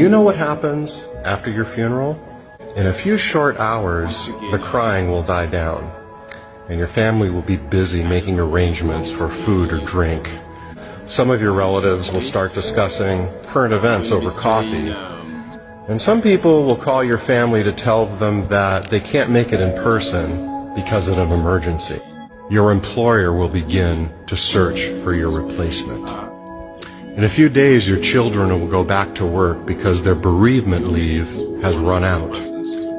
you know what happens after your funeral? In a few short hours, the crying will die down, and your family will be busy making arrangements for food or drink. Some of your relatives will start discussing current events over coffee, and some people will call your family to tell them that they can't make it in person because of an emergency. Your employer will begin to search for your replacement. In a few days, your children will go back to work because their bereavement leave has run out.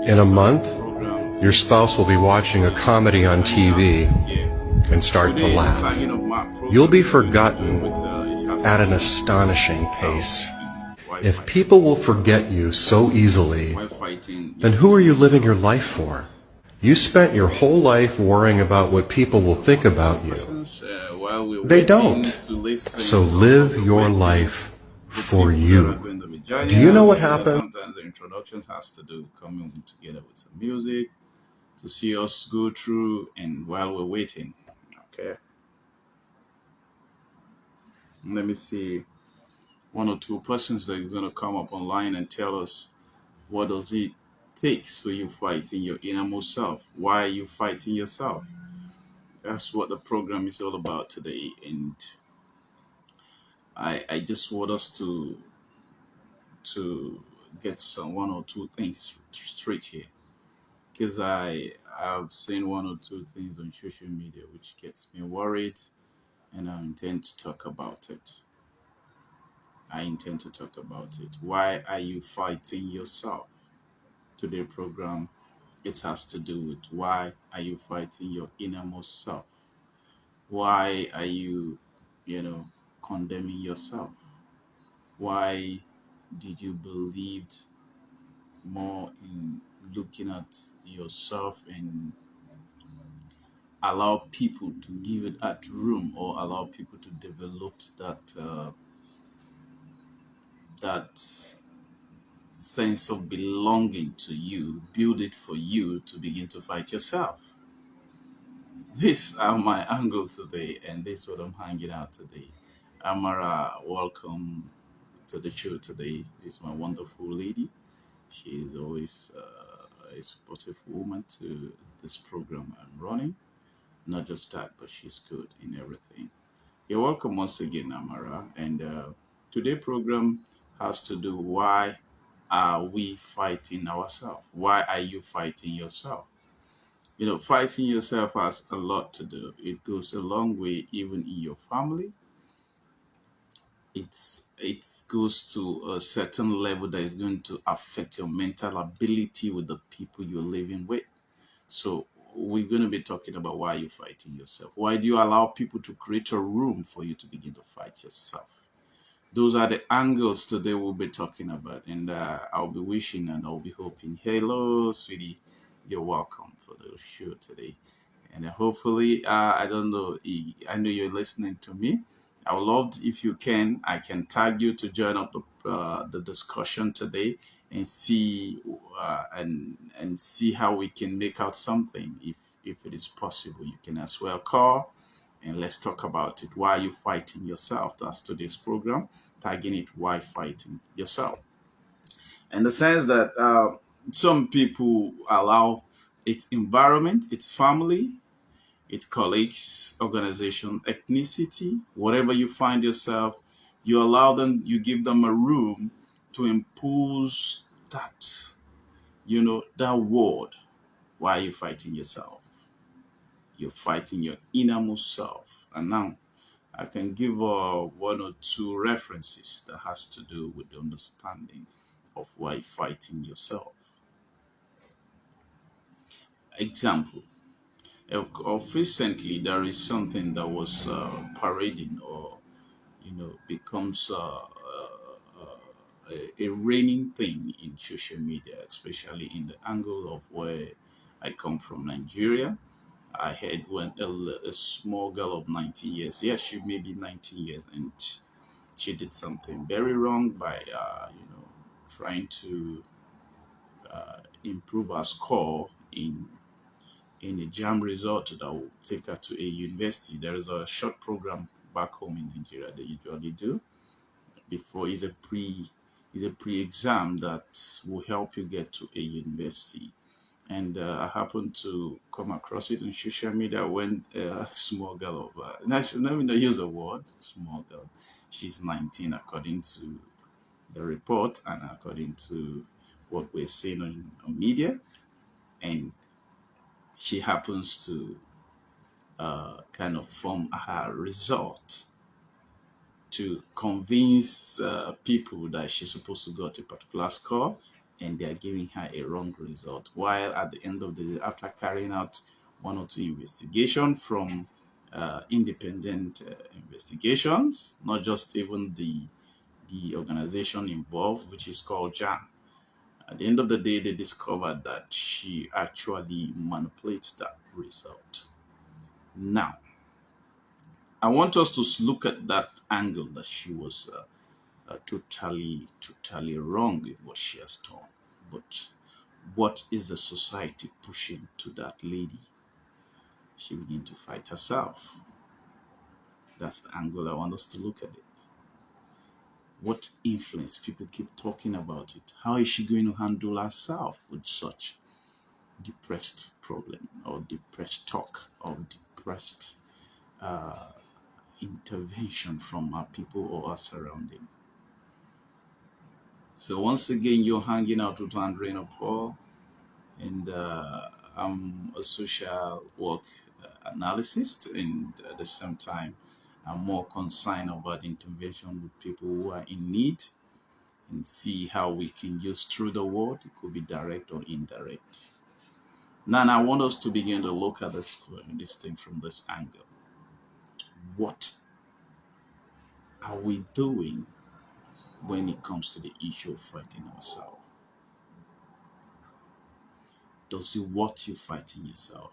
In a month, your spouse will be watching a comedy on TV and start to laugh. You'll be forgotten at an astonishing pace. If people will forget you so easily, then who are you living your life for? You spent your whole life worrying about what people will think about you. They don't. So live your life for you. Do you know what happened? Sometimes the introduction has to do coming together with some music to see us go through, and while we're waiting, okay. Let me see one or two persons that is going to come up online and tell us what does it takes for you fighting your innermost self. Why are you fighting yourself? That's what the program is all about today, and I just want us to get some one or two things straight here, because I've seen one or two things on social media which gets me worried, and I intend to talk about it. Why are you fighting yourself? Today's program, it has to do with why are you fighting your innermost self? Why are you, condemning yourself? Why did you believe more in looking at yourself and allow people to give it that room, or allow people to develop that sense of belonging to you, build it for you to begin to fight yourself? These are my angle today, and this is what I'm hanging out today. Amara, welcome to the show today. This is my wonderful lady. She is always a supportive woman to this program I'm running. Not just that, but she's good in everything. You're welcome once again, Amara. And today's program has to do why are we fighting ourselves? Why are you fighting yourself? Fighting yourself has a lot to do. It goes a long way, even in your family. It goes to a certain level that is going to affect your mental ability with the people you're living with. So we're going to be talking about why you're fighting yourself. Why do you allow people to create a room for you to begin to fight yourself? Those are the angles today we'll be talking about. And I'll be wishing and I'll be hoping. Hello, sweetie. You're welcome for the show today. And hopefully, I don't know, I know you're listening to me. I would love if you can, I can tag you to join up the discussion today and see and see how we can make out something. If it is possible, you can as well call and let's talk about it. Why are you fighting yourself? That's today's program, tagging it why fighting yourself. In the sense that some people allow its environment, its family, its colleagues, organization, ethnicity, whatever you find yourself, you allow them, you give them a room to impose that word. Why are you fighting yourself? You're fighting your innermost self. And now I can give one or two references that has to do with the understanding of why fighting yourself. Example, of recently there is something that was parading or becomes a reigning thing in social media, especially in the angle of where I come from, Nigeria. I had when a small girl of 19 years, yes, she may be 19 years, and she did something very wrong by, trying to improve her score in a jam result that will take her to a university. There is a short program back home in Nigeria they usually do before. It's a It's a pre-exam that will help you get to a university. And I happened to come across it on social media when a small girl of, let me not use the word small girl. She's 19, according to the report and according to what we're seeing on media. And she happens to kind of form her result to convince people that she's supposed to go to a particular score, and they are giving her a wrong result. While at the end of the day, after carrying out one or two investigations from independent investigations, not just even the organization involved, which is called JAM, at the end of the day, they discovered that she actually manipulates that result. Now, I want us to look at that angle that she was totally wrong in what she has done. But what is the society pushing to that lady? She began to fight herself. That's the angle I want us to look at it. What influence? People keep talking about it. How is she going to handle herself with such depressed problem or depressed talk or depressed intervention from our people or our surrounding? So once again, you're hanging out with Andrena Paul, and I'm a social work analyst, and at the same time, I'm more concerned about intervention with people who are in need and see how we can use through the word. It could be direct or indirect. Now, I want us to begin to look at this thing from this angle. What are we doing when it comes to the issue of fighting ourselves? Does it worth you fighting yourself?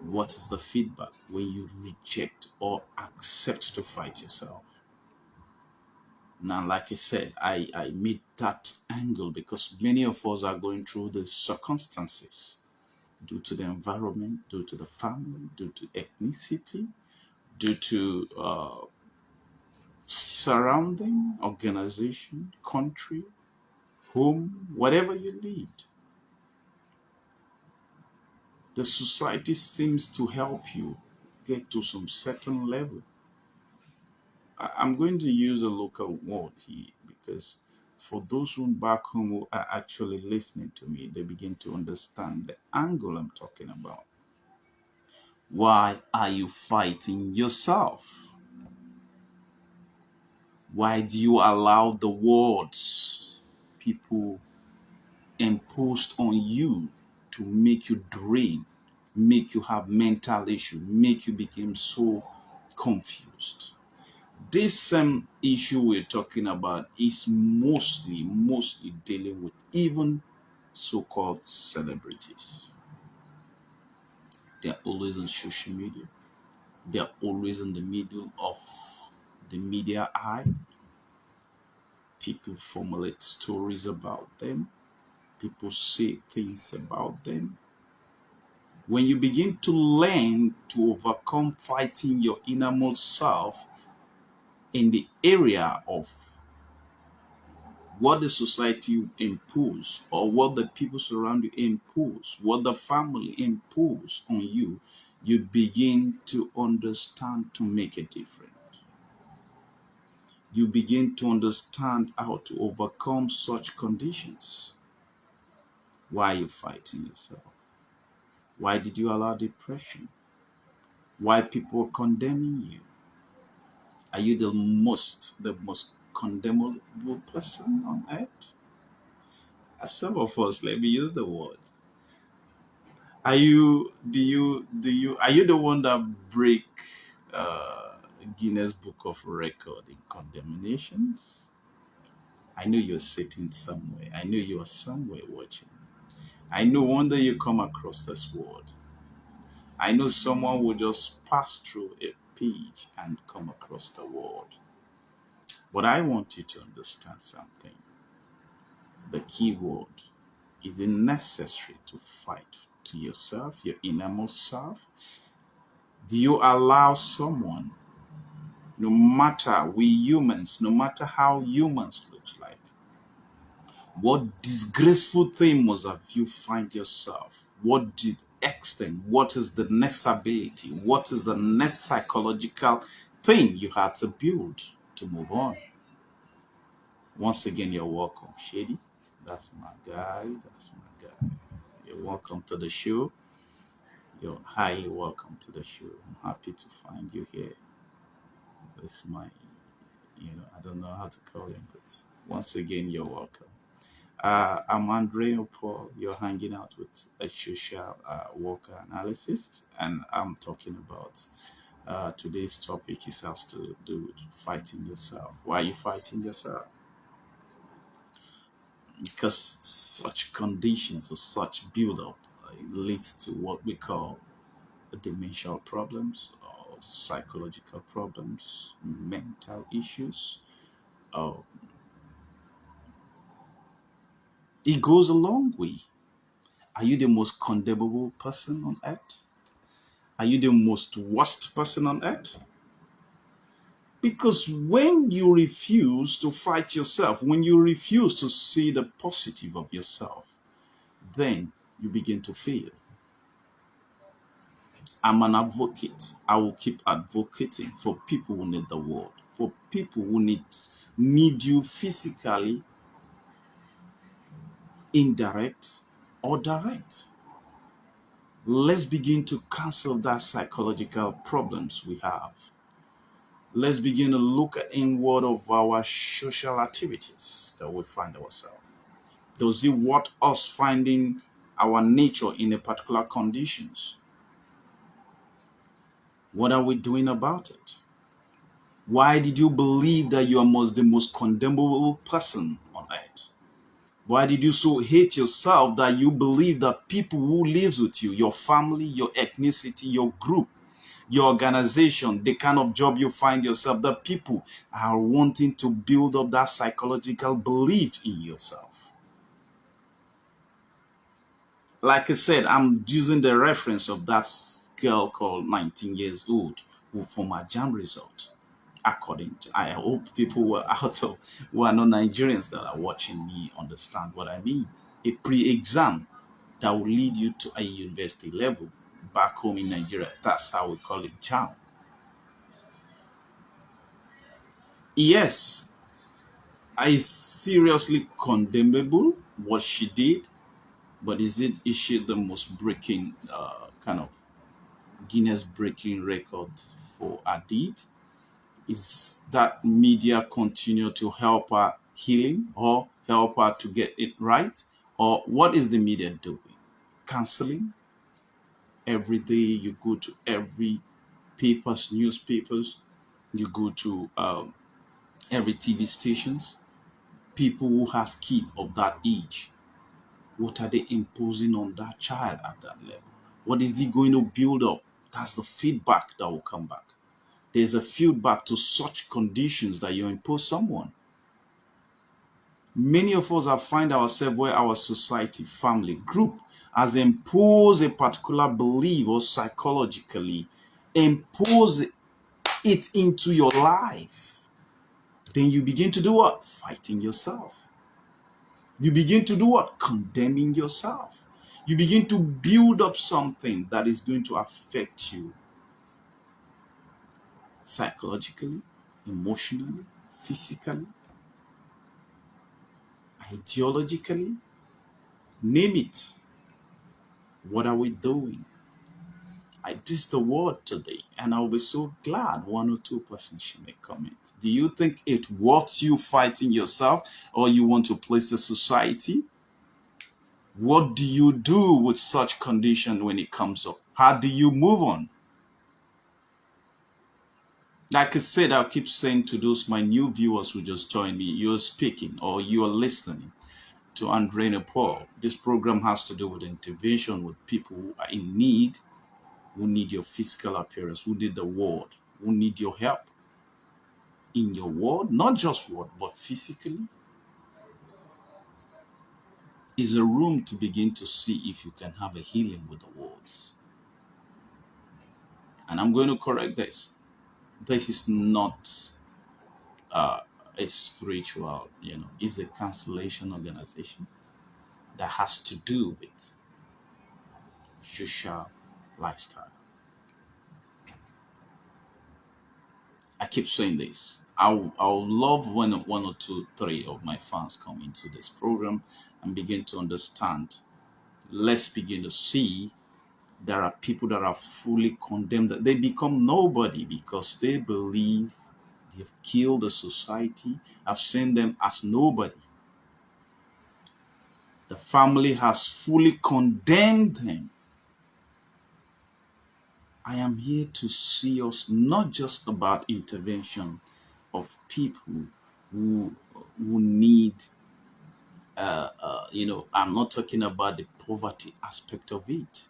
What is the feedback when you reject or accept to fight yourself? Now, like I said, I made that angle because many of us are going through the circumstances due to the environment, due to the family, due to ethnicity, due to surrounding, organization, country, home, whatever you lived. The society seems to help you get to some certain level. I'm going to use a local word here because for those who back home who are actually listening to me, they begin to understand the angle I'm talking about. Why are you fighting yourself? Why do you allow the words people imposed on you to make you drain, make you have mental issue, make you become so confused? This same issue we're talking about is mostly dealing with even so-called celebrities. They're always on social media. They're always in the middle of the media eye. People formulate stories about them. People say things about them. When you begin to learn to overcome fighting your innermost self in the area of what the society impose or what the people surround you impose, what the family impose on you, you begin to understand to make a difference. You begin to understand how to overcome such conditions. Why are you fighting yourself? Why did you allow depression? Why people are condemning you? Are you the most condemnable person on earth? As some of us, let me use the word. Are you are you the one that break Guinness Book of Record in condemnations? I know you're sitting somewhere. I know you're somewhere watching. I know one day you come across this word. I know someone will just pass through a page and come across the word. But I want you to understand something. The key word is it necessary to fight to yourself, your innermost self? Do you allow someone No matter we humans, no matter how humans looks like, what disgraceful thing must have you find yourself? What did extent? What is the next ability? What is the next psychological thing you had to build to move on? Once again, you're welcome, Shady. That's my guy. That's my guy. You're welcome to the show. You're highly welcome to the show. I'm happy to find you here. It's my, I don't know how to call him, but once again, you're welcome. I'm Andrea Paul. You're hanging out with a social worker analyst, and I'm talking about today's topic is has to do with fighting yourself. Why are you fighting yourself? Because such conditions or such buildup leads to what we call dementia problems or psychological problems, mental issues. Uh, it goes a long way. Are you the most condemnable person on earth? Are you the most worst person on earth? Because when you refuse to fight yourself, when you refuse to see the positive of yourself, then you begin to fail. I'm an advocate. I will keep advocating for people who need the world, for people who need you physically, indirect or direct. Let's begin to cancel that psychological problems we have. Let's begin to look at inward of our social activities that we find ourselves. Does it worth us finding our nature in a particular conditions? What are we doing about it? Why did you believe that you are the most condemnable person on earth? Why did you so hate yourself that you believe that people who lives with you, your family, your ethnicity, your group, your organization, the kind of job you find yourself, the people are wanting to build up that psychological belief in yourself? Like I said, I'm using the reference of that girl called 19 years old who for my jam result. According to, I hope people who are not Nigerians that are watching me understand what I mean. A pre-exam that will lead you to a university level back home in Nigeria. That's how we call it jam. Yes, I seriously condemnable what she did, but is she the most breaking kind of Guinness breaking record for a deed? Is that media continue to help her healing or help her to get it right? Or what is the media doing? Canceling? Every day you go to every papers, newspapers, you go to every TV stations, people who has kids of that age, what are they imposing on that child at that level? What is he going to build up? That's the feedback that will come back. There's a feedback to such conditions that you impose someone. Many of us have find ourselves where our society, family, group has imposed a particular belief or psychologically impose it into your life. Then you begin to do what? Fighting yourself. You begin to do what? Condemning yourself. You begin to build up something that is going to affect you psychologically, emotionally, physically, ideologically, name it. What are we doing? I this the word today, and I'll be so glad 1 or 2% should make comment. Do you think it worth you fighting yourself, or you want to place the society? What do you do with such condition when it comes up? How do you move on? Like I said, I'll keep saying to those my new viewers who just joined me, you're speaking or you're listening to Andre Paul. This program has to do with intervention with people who are in need, who need your physical appearance, who need the word, who need your help in your word, not just word, but physically. Is a room to begin to see if you can have a healing with the words. And I'm going to correct this. This is not a spiritual, it's a cancellation organization that has to do with social lifestyle. I keep saying this. I'll love when one or two, three of my fans come into this program and begin to understand. Let's begin to see there are people that are fully condemned, that they become nobody because they believe they've killed the society. I've seen them as nobody. The family has fully condemned them. I am here to see us not just about intervention of people who need, I'm not talking about the poverty aspect of it.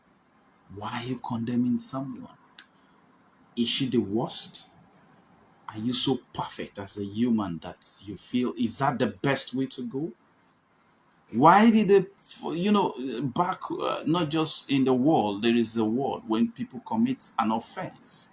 Why are you condemning someone? Is she the worst? Are you so perfect as a human that you feel, is that the best way to go? Why did they, back, not just in the world, there is a world when people commit an offense.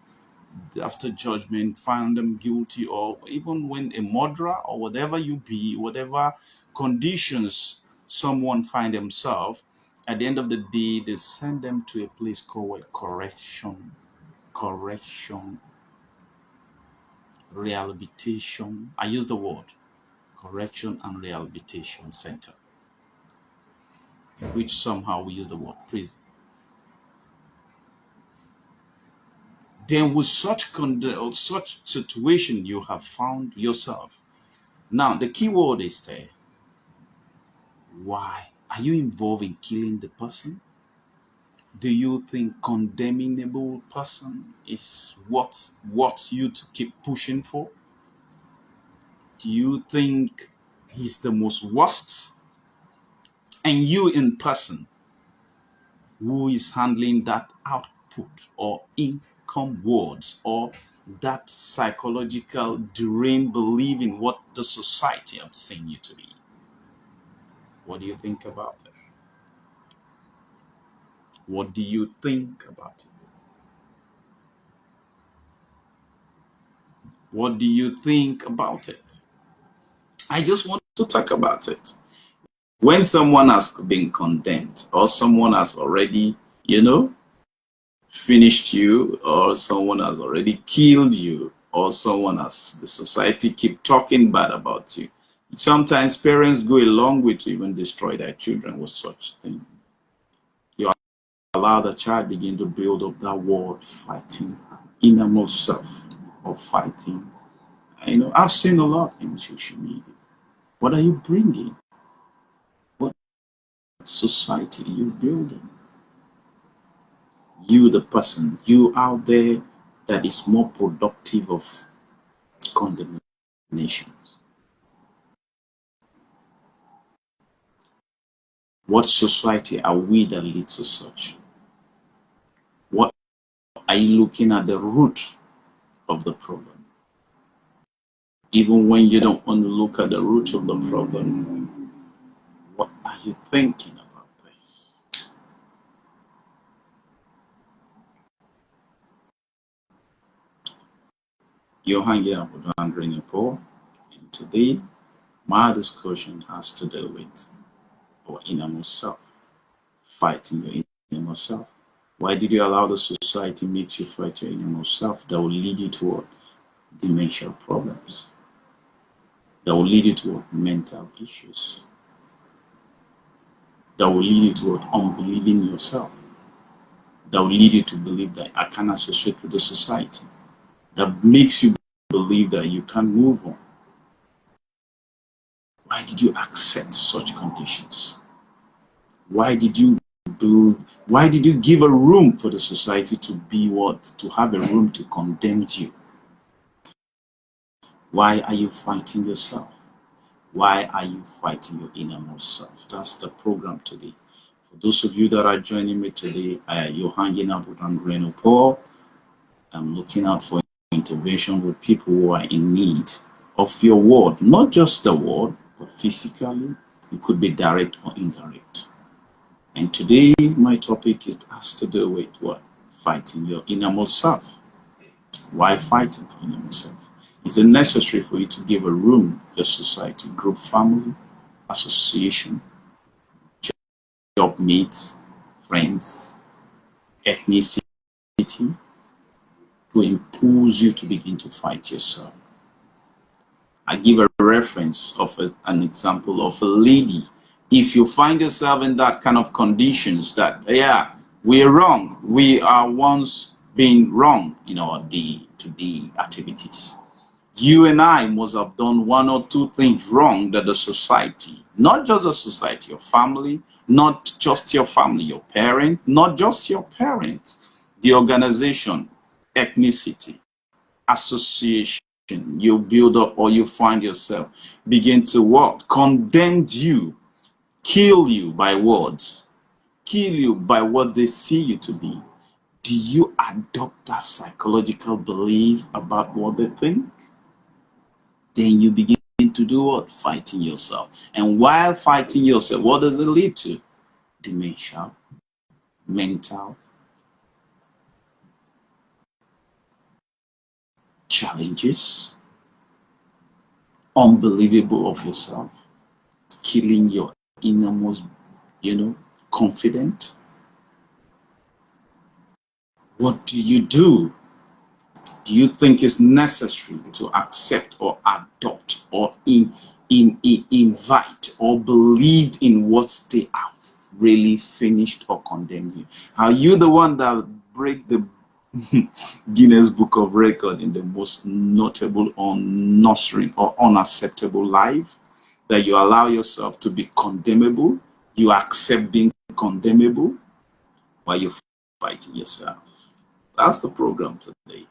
After judgment, find them guilty, or even when a murderer or whatever you be, whatever conditions someone find themselves, at the end of the day, they send them to a place called correction, rehabilitation. I use the word correction and rehabilitation center, which somehow we use the word prison. Then with such situation you have found yourself. Now the key word is there. Why? Are you involved in killing the person? Do you think condemnable person is what you to keep pushing for? Do you think he's the most worst? And you in person, who is handling that output or income words or that psychological deranged belief in what the society has seen you to be? What do you think about it? What do you think about it? What do you think about it? I just want to talk about it. When someone has been condemned or someone has already, finished you, or someone has already killed you, or someone has, the society keep talking bad about you. Sometimes parents go a long way to even destroy their children with such thing. You allow the child begin to build up that wall fighting innermost self of fighting. I've seen a lot in social media. What are you bringing? What society are you building? You, the person, you out there that is more productive of condemnations. What society are we that leads to such? What are you looking at the root of the problem? Even when you don't want to look at the root of the problem, what are you thinking about this? You're hanging out with Andre Nepal, and today my discussion has to do with our innermost self, fighting your innermost self. Why did you allow the society make you fight your innermost self? That will lead you toward dementia problems. That will lead you toward mental issues. That will lead you toward unbelieving yourself. That will lead you to believe that I can't associate with the society. That makes you believe that you can't move on. Why did you accept such conditions? Why did you give a room for the society to be what? To have a room to condemn you? Why are you fighting yourself? Why are you fighting your innermost self? That's the program today. For those of you that are joining me today, you're hanging out with Andre Paul. I'm looking out for intervention with people who are in need of your word, not just the word, but physically. It could be direct or indirect. And today, my topic has to do with what? Fighting your innermost self. Why fighting for yourself? Is it necessary for you to give a room, your society, group, family, association, job mates, friends, ethnicity to impose you to begin to fight yourself? I give a reference of an example of a lady. If you find yourself in that kind of conditions that, yeah, we're wrong. We are once being wrong in our day-to-day activities. You and I must have done one or two things wrong that the society, not just the society, your family, not just your family, your parent, not just your parent, the organization, ethnicity, association you build up or you find yourself begin to what? Condemn you, kill you by words, kill you by what they see you to be. Do you adopt that psychological belief about what they think? Then you begin to do what? Fighting yourself. And while fighting yourself, what does it lead to? Dementia, mental challenges, unbelievable of yourself, killing your innermost, confident. What do you do? Do you think it's necessary to accept or adopt or invite or believe in what they have really finished or condemned you? Are you the one that break the Guinness Book of Record in the most notable, unnurturing or unacceptable life? That you allow yourself to be condemnable, you accept being condemnable while you're fighting yourself. That's the program today.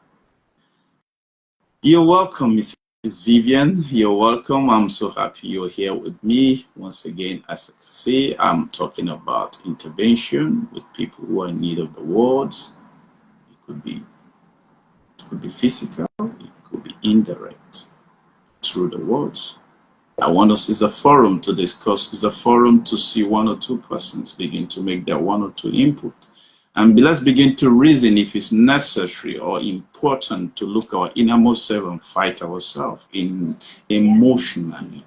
You're welcome, Mrs. Vivian. You're welcome. I'm so happy you're here with me. Once again, as I can say, I'm talking about intervention with people who are in need of the words. It could be physical, it could be indirect through the words. I want us as a forum to discuss, is a forum to see one or two persons begin to make their one or two input. And let's begin to reason if it's necessary or important to look our innermost self and fight ourselves emotionally.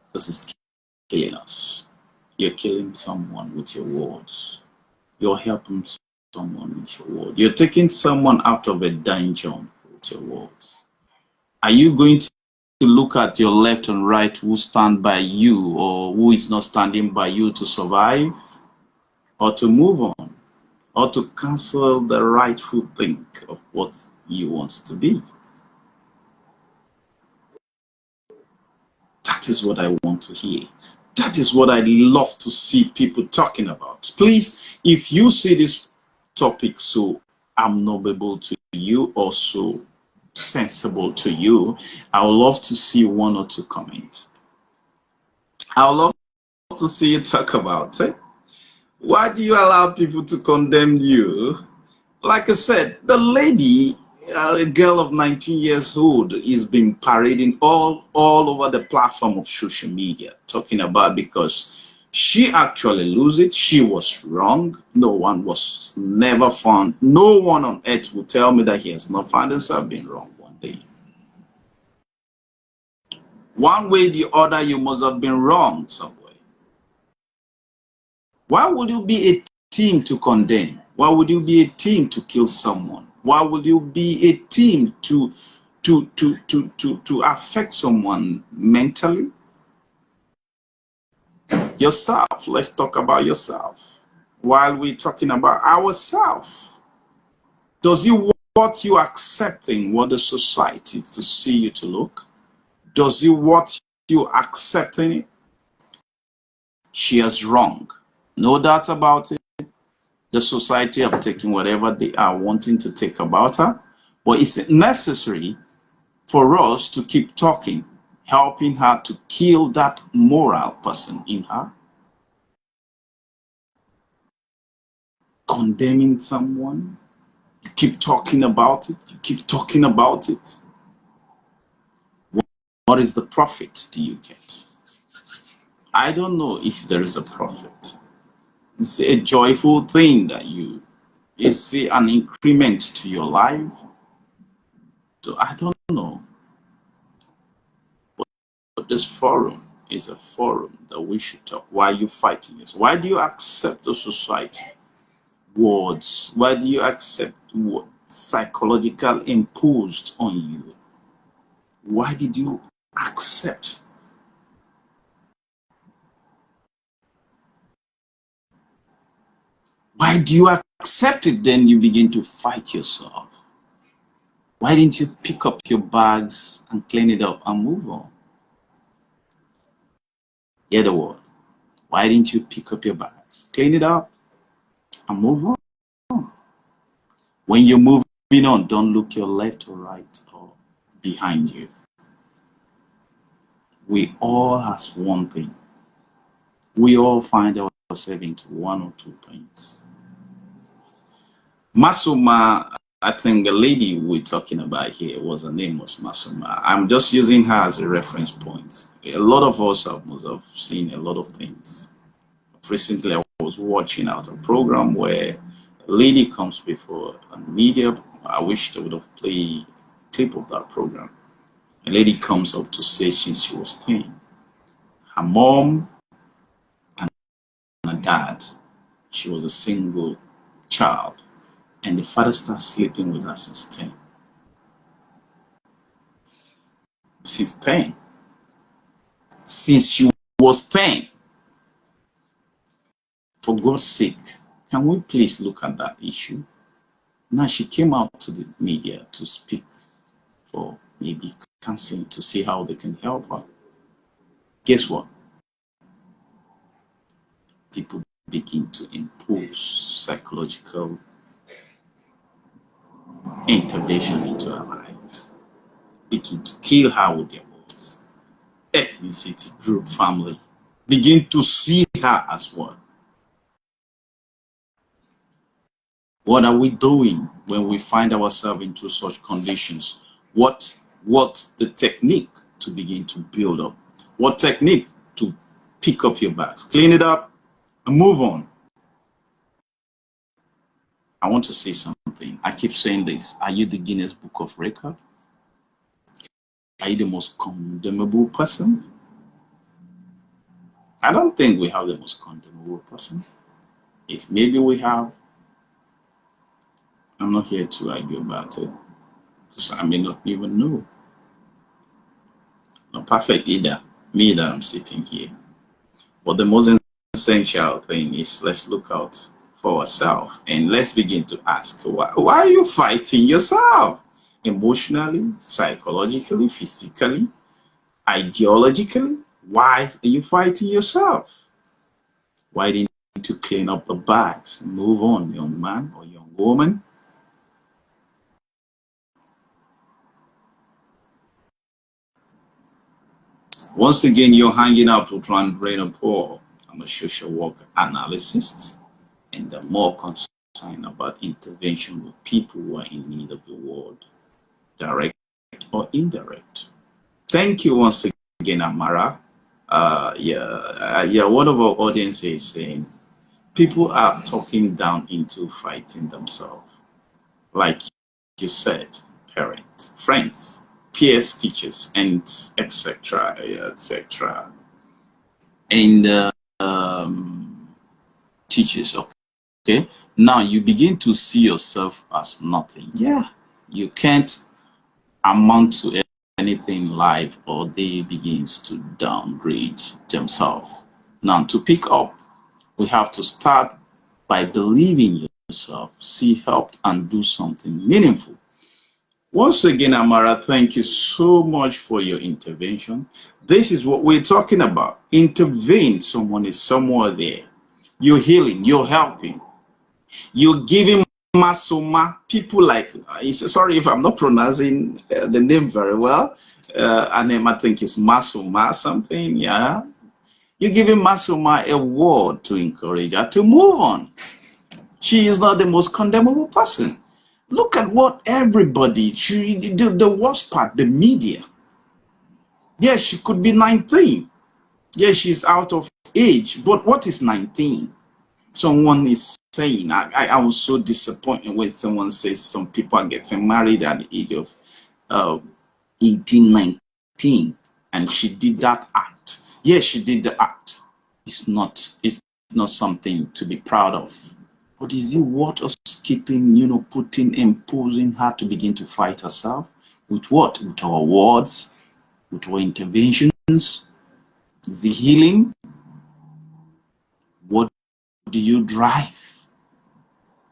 Because it's killing us. You're killing someone with your words. You're helping someone with your words. You're taking someone out of a dungeon with your words. Are you going to look at your left and right who stand by you or who is not standing by you to survive or to move on or to cancel the rightful thing of what you want to be? That is what I want to hear. That is what I love to see people talking about. Please, if you see this topic so amenable to you or so sensible to you, I would love to see one or two comments. I would love to see you talk about it. Why do you allow people to condemn you? Like I said, the lady, a girl of 19 years old, is being parading all over the platform of social media, talking about because she actually lose it. She was wrong. No one was never found. No one on earth will tell me that he has not found himself being wrong one day. One way or the other, you must have been wrong somewhere. Why would you be a team to condemn? Why would you be a team to kill someone? Why would you be a team to affect someone mentally? Yourself. Let's talk about yourself. While we're talking about ourselves, does it what you accepting what the society to see you to look? Does it what you accepting it? She is wrong. No doubt about it. The society have taken whatever they are wanting to take about her, but it's necessary for us to keep talking, helping her to kill that moral person in her. Condemning someone, you keep talking about it, you keep talking about it. What is the profit do you get? I don't know if there is a profit. It's a joyful thing that you Is it an increment to your life? So I don't know. But this forum is a forum that we should talk. Why are you fighting this? Why do you accept the society words? Why do you accept what psychological imposed on you? Why did you accept? Why do you accept it? Then you begin to fight yourself. Why didn't you pick up your bags and clean it up and move on? Hear the word. Why didn't you pick up your bags, clean it up, and move on? When you're moving on, don't look your left or right or behind you. We all has one thing. We all find ourselves into one or two things. Masuma, I think the lady we're talking about here her name was Masuma. I'm just using her as a reference point. A lot of us must have seen a lot of things. Recently, I was watching out a program where a lady comes before a media. I wish they would have played a clip of that program. A lady comes up to say since she was 10, her mom and her dad, she was a single child, and the father started sleeping with her since 10. Since 10. Since she was 10. For God's sake, can we please look at that issue? Now she came out to the media to speak for maybe counseling to see how they can help her. Guess what? People begin to impose psychological intervention into her life, begin to kill her with their words. Ethnicity, group, family, begin to see her as one. What are we doing when we find ourselves into such conditions? What the technique to begin to build up? What technique to pick up your bags, clean it up, and move on? I want to say something. I keep saying this. Are you the Guinness Book of Record? Are you the most condemnable person? I don't think we have the most condemnable person. If maybe we have, I'm not here to argue about it, because I may not even know. Not perfect either, me that I'm sitting here. But the most essential thing is let's look out for ourselves and let's begin to ask, why are you fighting yourself? Emotionally, psychologically, physically, ideologically? Why are you fighting yourself? Why didn't you clean up the bags and move on, young man or young woman? Once again, you're hanging out with Randrena Paul. I'm a social work analyst, and I'm more concerned about intervention with people who are in need of the word, direct or indirect. Thank you once again, Amara. One of our audience is saying people are talking down into fighting themselves. Like you said, parents, friends, peers, teachers, and etc. etc. And teachers. Okay. Now you begin to see yourself as nothing. Yeah, you can't amount to anything in life, or they begins to downgrade themselves. Now to pick up, we have to start by believing in yourself, see help, and do something meaningful. Once again, Amara, thank you so much for your intervention. This is what we're talking about. Intervene. Someone is somewhere there. You're healing, you're helping, you're giving Masoma. People like, sorry if I'm not pronouncing the name very well. Her name, I think, is Masoma something, yeah. You're giving Masoma a word to encourage her to move on. She is not the most condemnable person. Look at what everybody, the worst part, the media. Yes, she could be 19. Yes, she's out of age, but what is 19? Someone is saying, I was so disappointed when someone says some people are getting married at the age of 18, 19, and she did that act. Yes, she did the act. It's not something to be proud of. But is it worth us keeping, imposing her to begin to fight herself? With what? With our words, with our interventions, the healing. What do you drive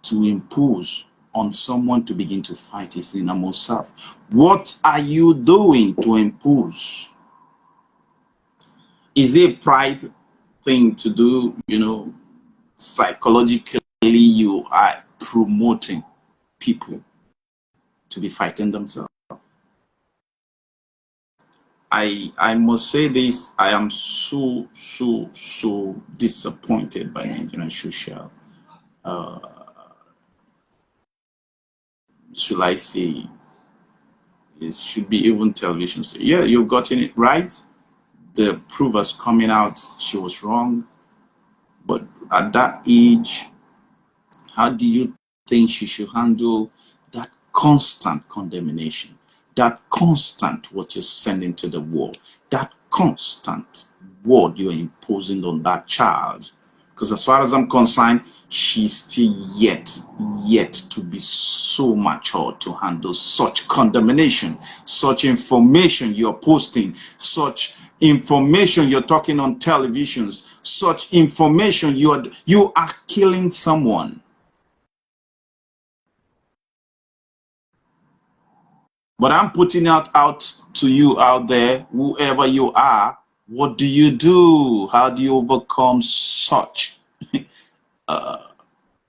to impose on someone to begin to fight his innermost self? What are you doing to impose? Is it a pride thing to do? Psychologically, you are promoting people to be fighting themselves. I must say this, I am so disappointed by Nigerian social, should I say, it should be even television. Yeah, you've gotten it right. The proof was coming out, she was wrong. But at that age, how do you think she should handle that constant condemnation? That constant what you're sending to the world, that constant word you're imposing on that child. Because as far as I'm concerned, she's still yet to be so mature to handle such condemnation, such information you're posting, such information you're talking on televisions, such information you are killing someone. But I'm putting out to you out there, whoever you are, what do you do? How do you overcome such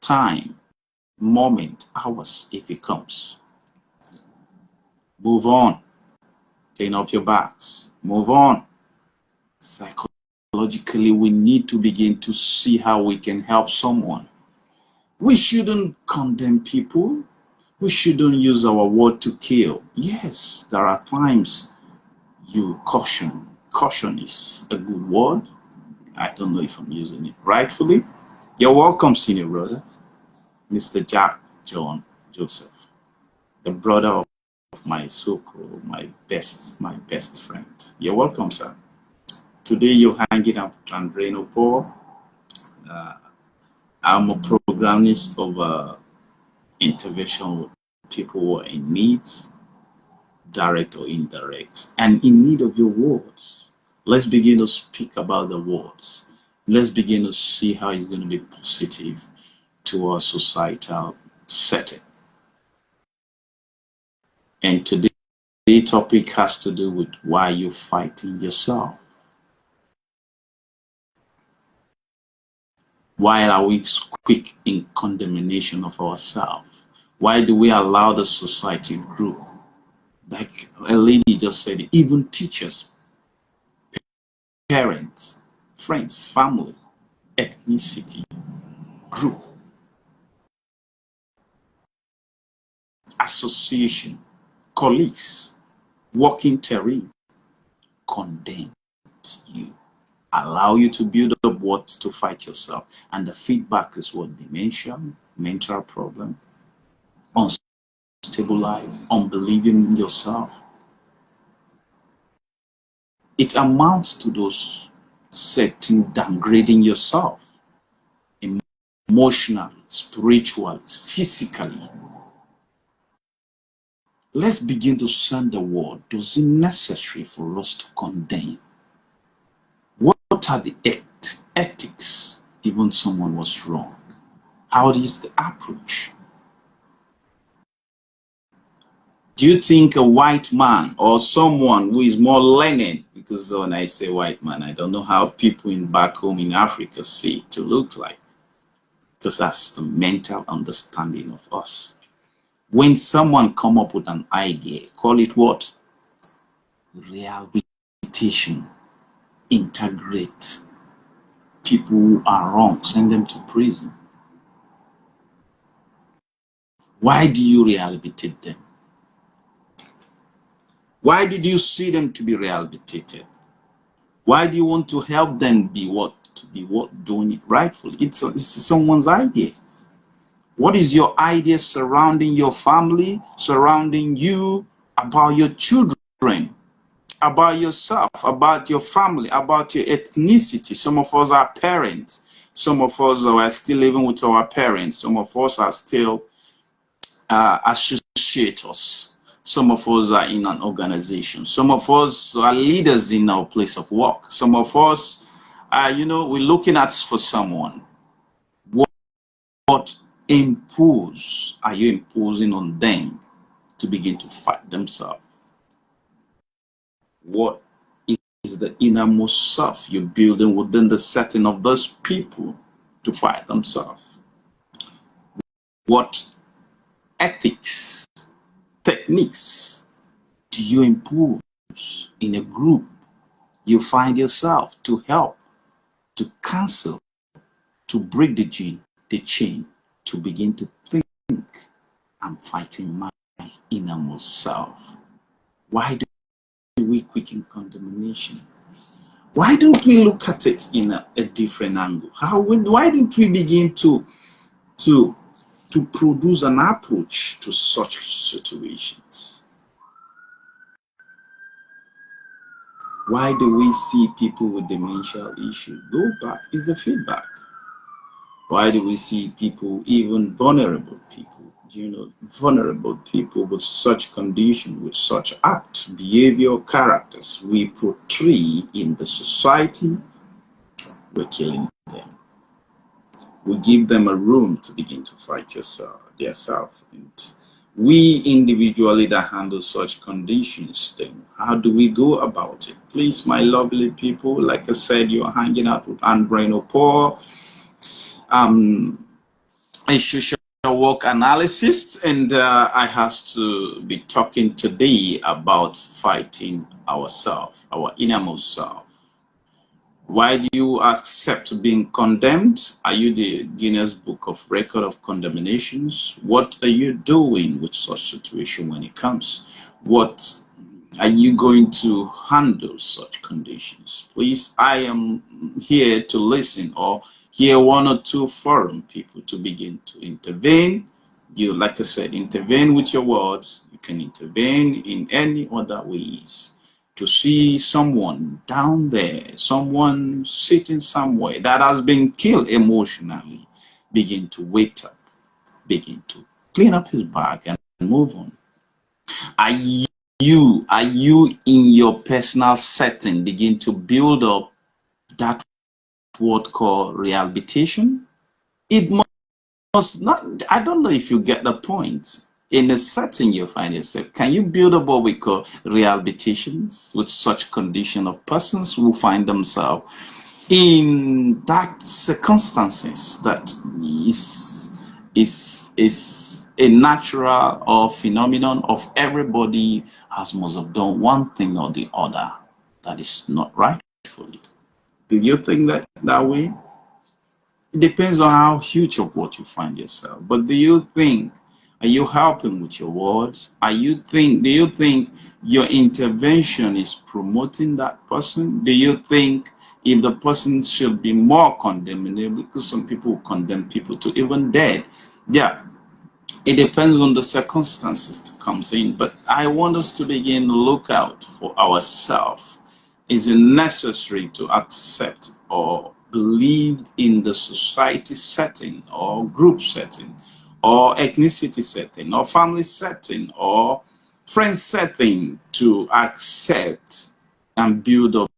time, moment, hours, if it comes? Move on. Clean up your backs. Move on. Psychologically, we need to begin to see how we can help someone. We shouldn't condemn people. We shouldn't use our word to kill. Yes, there are times you caution. Caution is a good word. I don't know if I'm using it rightfully. You're welcome, senior brother, Mr. Jack John Joseph, the brother of my so-called, my best friend. You're welcome, sir. Today you're hanging out with Andreno Paul. I'm a programmist of intervention with people who are in need, direct or indirect, and in need of your words. Let's begin to speak about the words. Let's begin to see how it's going to be positive to our societal setting. And today's topic has to do with why you're fighting yourself. Why are we quick in condemnation of ourselves? Why do we allow the society group? Like a lady just said, even teachers, parents, friends, family, ethnicity, group, association, colleagues, working terrain, condemns you, allow you to build up what to fight yourself. And the feedback is what? Dementia, mental problem, unstable life, unbelieving in yourself. It amounts to those setting, downgrading yourself emotionally, spiritually, physically. Let's begin to send the word. Is it necessary for us to condemn? What are the ethics even someone was wrong? How is the approach? Do you think a white man or someone who is more learned, because when I say white man, I don't know how people in back home in Africa see it to look like, because that's the mental understanding of us. When someone come up with an idea, call it what? Rehabilitation. Integrate people who are wrong, send them to prison. Why do you rehabilitate them? Why did you see them to be rehabilitated? Why do you want to help them be what? to be doing it rightfully. It's someone's idea. What is your idea surrounding your family, surrounding you, about your children, about yourself, about your family, about your ethnicity? Some of us are parents. Some of us are still living with our parents. Some of us are still associates. Some of us are in an organization. Some of us are leaders in our place of work. Some of us, we're looking at for someone. What impose are you imposing on them to begin to fight themselves? What is the innermost self you're building within the setting of those people to fight themselves? What ethics, techniques do you impose in a group you find yourself to help, to cancel, to break the chain, to begin to think, I'm fighting my innermost self? Why do we quicken condemnation? Why don't we look at it in a different angle? Why don't we begin to produce an approach to such situations? Why do we see people with dementia issues? Go back, is the feedback. Why do we see people, even vulnerable people, vulnerable people with such condition, with such act, behavior, characters we portray in the society? We're killing them. We give them a room to begin to fight themselves. And we individually that handle such conditions, then how do we go about it? Please, my lovely people, like I said, you're hanging out with Anne Brain-Opor, a social work analyst, and I have to be talking today about fighting ourselves, our innermost self. Why do you accept being condemned? Are you the Guinness Book of Record of Condemnations? What are you doing with such situation when it comes? What are you going to handle such conditions? Please, I am here to listen or hear one or two foreign people to begin to intervene. You, like I said, intervene with your words. You can intervene in any other ways. To see someone down there, someone sitting somewhere that has been killed emotionally, begin to wake up, begin to clean up his bag and move on. Are you in your personal setting begin to build up that word called rehabilitation? It must not, I don't know if you get the point. In a setting you find yourself, can you build up what we call rehabilitations with such condition of persons who find themselves in that circumstances that is a natural or phenomenon of everybody has must have done one thing or the other that is not rightfully? Do you think that way? It depends on how huge of what you find yourself. But do you think, are you helping with your words? Do you think your intervention is promoting that person? Do you think if the person should be more condemnable, because some people condemn people to even dead? Yeah, it depends on the circumstances that comes in. But I want us to begin to look out for ourselves. Is it necessary to accept or believe in the society setting or group setting or ethnicity setting or family setting or friend setting to accept and build up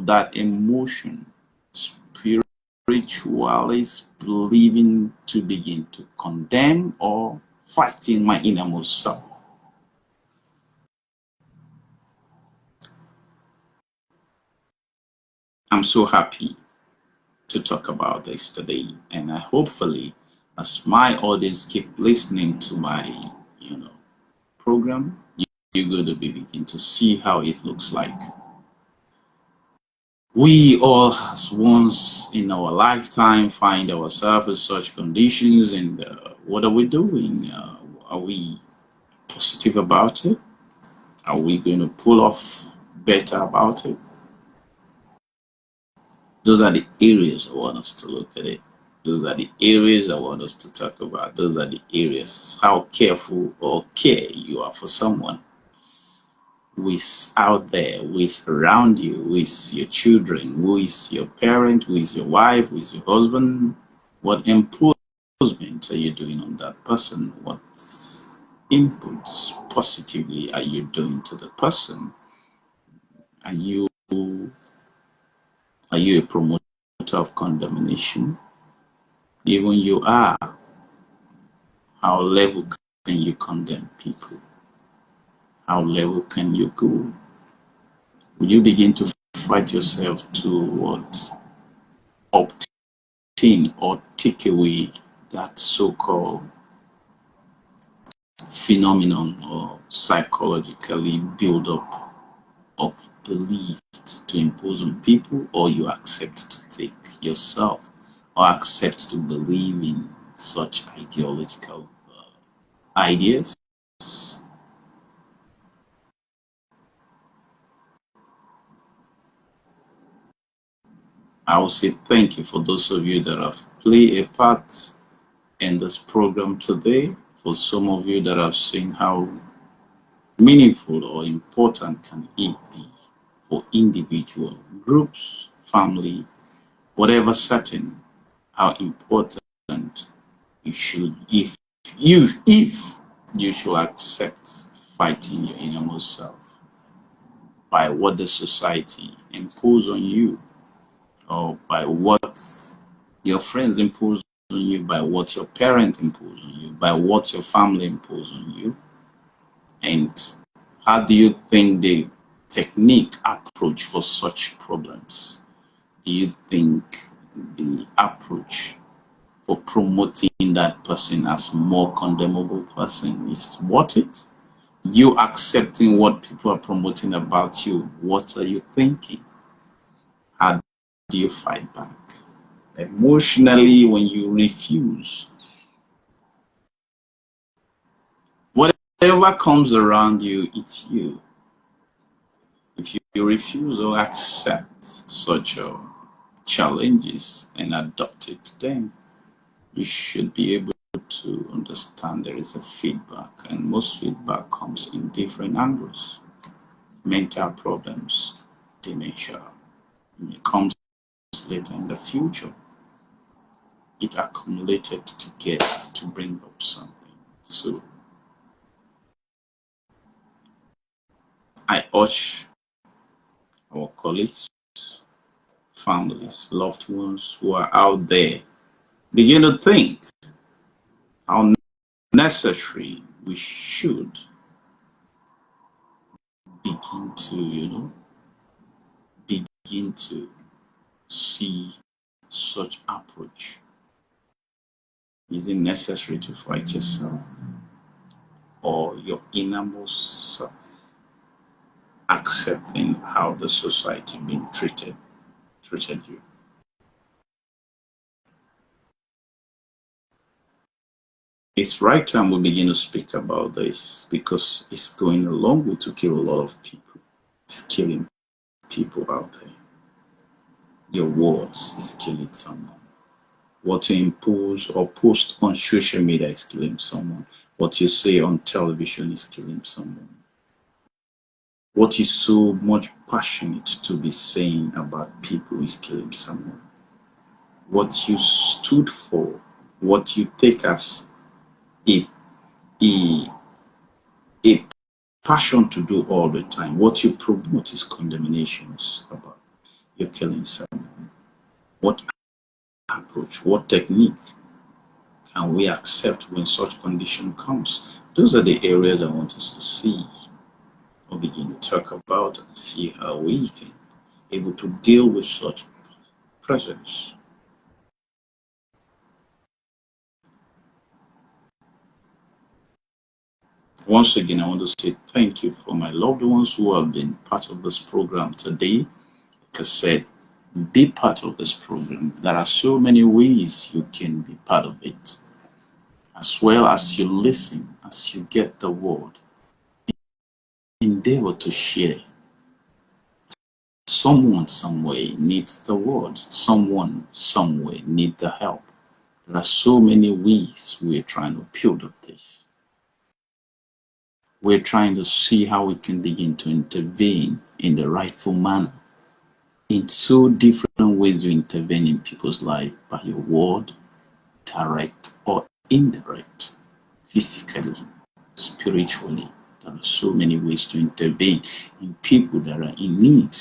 that emotion, spiritualists believing to begin to condemn or fighting my innermost self? I'm so happy to talk about this today, and I hopefully, as my audience keep listening to my program, you're going to begin to see how it looks like. We all, as once in our lifetime, find ourselves in such conditions, and what are we doing? Are we positive about it? Are we going to pull off better about it? Those are the areas I want us to look at it. Those are the areas I want us to talk about. Those are the areas. How careful or care you are for someone who is out there, who is around you, who is your children, who is your parent, who is your wife, who is your husband. What improvement are you doing on that person? What inputs positively are you doing to the person? Are you a promoter of condemnation? Even you are, how level can you condemn people? How level can you go? Will you begin to fight yourself to what? Obtain or take away that so-called phenomenon or psychologically build up of belief to impose on people, or you accept to take yourself or accept to believe in such ideological ideas? I will say thank you for those of you that have played a part in this program today. For some of you that have seen how meaningful or important can it be for individual groups, family, whatever setting, how important you should, if you should accept fighting your innermost self by what the society impose on you, or by what your friends impose on you, by what your parents impose on you, by what your family impose on you. And how do you think the technique approach for such problems? Do you think the approach for promoting that person as more condemnable person is worth it? You accepting what people are promoting about you, what are you thinking? How do you fight back? Emotionally, when you refuse, whatever comes around you, it's you. If you refuse or accept such challenges and adopt it, then you should be able to understand there is a feedback, and most feedback comes in different angles. Mental problems, dementia, it comes later in the future. It accumulated together to bring up something. So I urge our colleagues, families, loved ones who are out there, begin to think how necessary we should begin to, begin to see such approach. Is it necessary to fight yourself or your innermost self, accepting how the society being treated you? It's right time we begin to speak about this, because it's going a long way to kill a lot of people. It's killing people out there. Your words is killing someone. What you impose or post on social media is killing someone. What you say on television is killing someone. What is so much passionate to be saying about people is killing someone. What you stood for, what you take as a passion to do all the time, what you promote is condemnations about you're killing someone. What approach, what technique can we accept when such condition comes? Those are the areas I want us to see or begin to talk about and see how we can able to deal with such presence. Once again, I want to say thank you for my loved ones who have been part of this program today. Like I said, be part of this program. There are so many ways you can be part of it. As well as you listen, as you get the word, endeavor to share someone somewhere needs the word. Someone somewhere needs the help. There are so many ways we're trying to build up this. We're trying to see how we can begin to intervene in the rightful manner. In so different ways we intervene in people's life, by your word, direct or indirect, physically, spiritually. There are so many ways to intervene in people that are in need.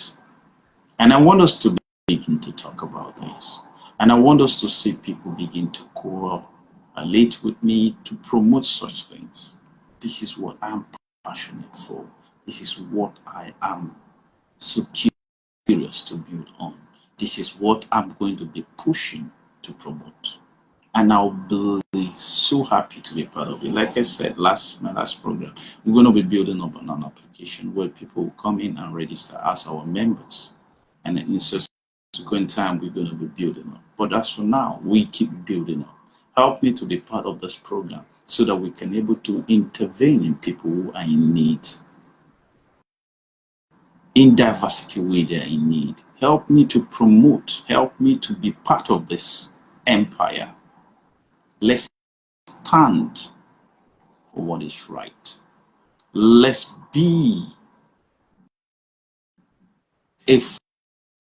And I want us to begin to talk about this. And I want us to see people begin to correlate with me to promote such things. This is what I'm passionate for. This is what I am so curious to build on. This is what I'm going to be pushing to promote. And I'll be so happy to be part of it. Like I said, my last program, we're going to be building up an application where people will come in and register as our members. And in subsequent time, we're going to be building up. But as for now, we keep building up. Help me to be part of this program so that we can able to intervene in people who are in need. In diversity way they are in need. Help me to promote. Help me to be part of this empire. Let's stand for what is right. Let's be a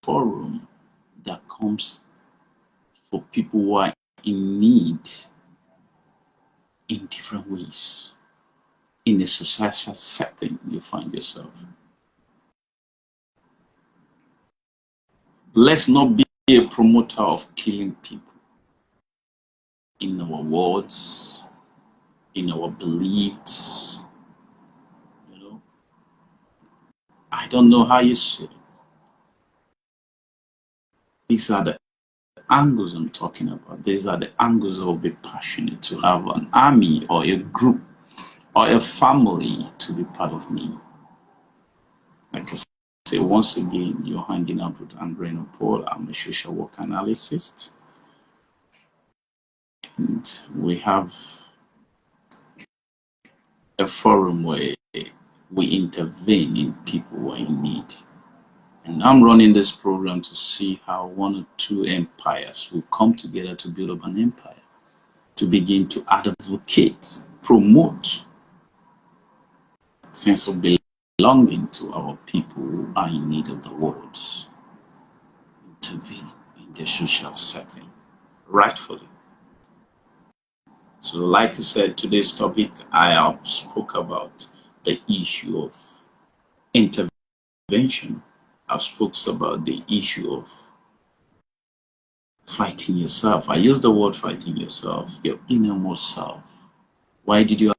forum that comes for people who are in need in different ways. In a social setting you find yourself. Let's not be a promoter of killing people in our words, in our beliefs. I don't know how you say it. These are the angles I'm talking about. These are the angles I will be passionate to have an army or a group or a family to be part of me. Like I say, once again, you're hanging out with Andreno Paul. I'm a social work analyst. And we have a forum where we intervene in people who are in need. And I'm running this program to see how one or two empires will come together to build up an empire, to begin to advocate, promote sense of belonging to our people who are in need of the world, intervene in their social setting, rightfully. So like I said, today's topic, I have spoke about the issue of intervention. I've spoke about the issue of fighting yourself. I use the word fighting yourself, your innermost self. Why did you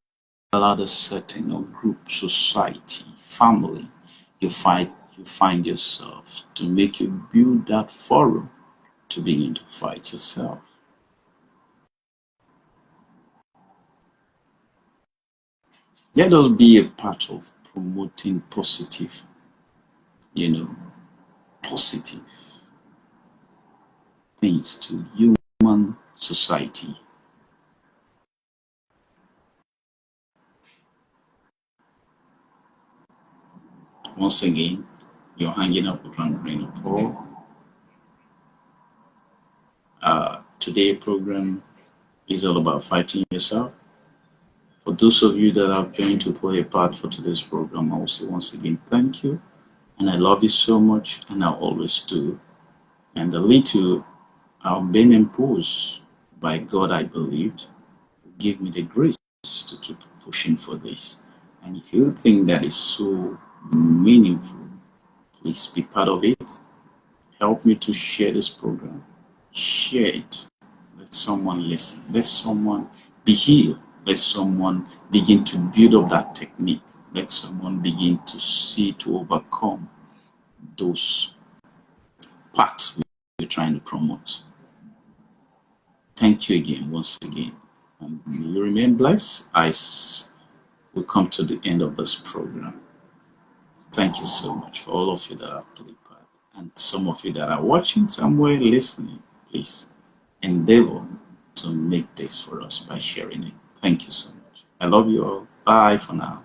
allow the setting of group, society, family you find yourself to make you build that forum to begin to fight yourself? Let us be a part of promoting positive, positive things to human society. Once again, you're hanging up with Andreno Paul. Today's program is all about fighting yourself. For those of you that have joined to play a part for today's program, I will say once again, thank you. And I love you so much, and I always do. And the little I've been imposed by God, I believed, give me the grace to keep pushing for this. And if you think that is so meaningful, please be part of it. Help me to share this program. Share it. Let someone listen. Let someone be healed. Let someone begin to build up that technique. Let someone begin to see, to overcome those parts we're trying to promote. Thank you again, once again. And may you remain blessed as we come to the end of this program. Thank you so much for all of you that have played part. And some of you that are watching somewhere, listening, please endeavor to make this for us by sharing it. Thank you so much. I love you all. Bye for now.